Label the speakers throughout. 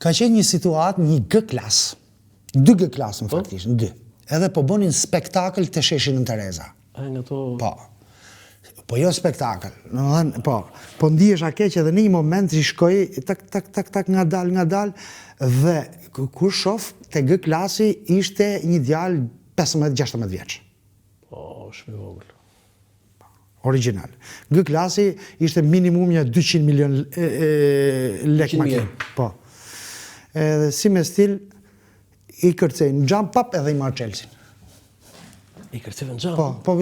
Speaker 1: Ka qenë një situatë, një G-klasë. 2 G-klasë, në faktisht, 2. Edhe po bënin spektakël të sheshin në Tereza.
Speaker 2: Nga to...
Speaker 1: Po jo spektakël, po ndihesha keq edhe në një moment që shkoj tak nga dal dhe kur shoh te G klasi ishte një djalë 15-16 vjeç.
Speaker 2: Po, shumë i vogël.
Speaker 1: Original. G klasi ishte minimumja 200 milion lek makinë. Po. Edhe si me stil i kërcej në xham pap edhe i marr Chelsea.
Speaker 2: I kërceve në gjallë?
Speaker 1: Po,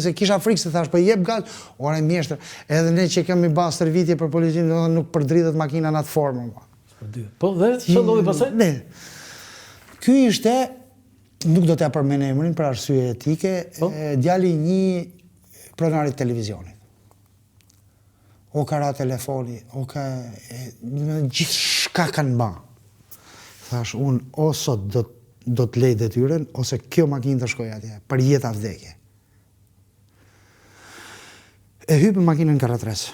Speaker 1: se kisha frikë se thash, po jep gat, ora mjeshtër, edhe ne që kemi ba stërvitje për policinë, nuk përdridhet makina në atë formë.
Speaker 2: Po, dhe, që ndodhi pasaj?
Speaker 1: Ne, ky ishte, nuk do t'ja përmen emrin për arsye etike, djali një pronarit televizionit. O ka ra telefoni, o ka, gjithë shka kanë ba. Thash, unë o sot do të lej detyren, ose kjo makinë të shkoj atje, për jetë a vdekje. E hypë makinën në karatres.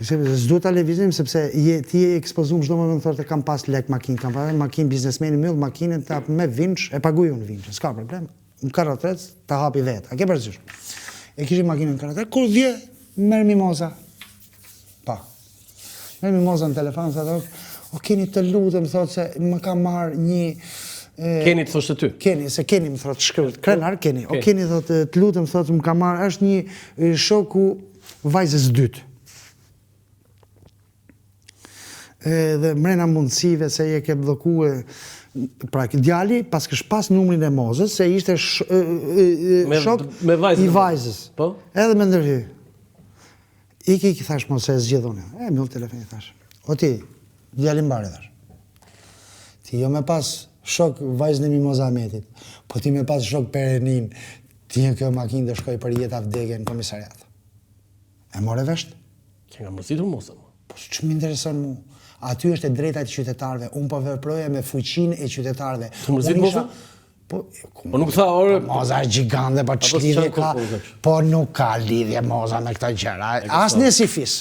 Speaker 1: S'duhet ta levizim, sepse ti e ekspozum çdo moment thotë kam pas lek makinë, kam pas makinë biznesmeni myll makinën ta me vinç, e paguaj unë vinç, s'ka problem. Në karatres ta hapi vet. A ke parasysh? E kishim makinën në karatres, kur vje merr mimoza. Pa. Merr mimoza në telefon, thotë, "O keni të lutem, thotë se më ka marr një
Speaker 2: Keni të thoshtë ty?
Speaker 1: Keni, se Keni më thotë shkruajt, krenar Keni. O Keni thotë, të lutem thotë më ka marrë, është një shoku vajzës dytë. Dhe mrena mundësive se je ke blokue, pra djali, pas kësh pas numrin e mozës, se ishte shok i vajzës. Edhe me ndërhy. Iki thash mos e zgjedhune. Mjull telefoni thash. O ti, djali mbare thash. Ti jo me pas shok vajzën e Mimoza Ahmetit, po ti me pas shok Perenin, ti në kjo makinë dhe shkoj për jetë vdekje në komisariat. E more vesht?
Speaker 2: Që nga mërzitur mosa mu.
Speaker 1: Po që më intereson mu? Aty është e drejta e qytetarve, unë po veproja me fuqin e qytetarve.
Speaker 2: Të mërzit mosa? Po nuk tha orë...
Speaker 1: Moza është gjigande, po që lidhje ka... Po nuk ka lidhje moza me këta gjera. As në si fis.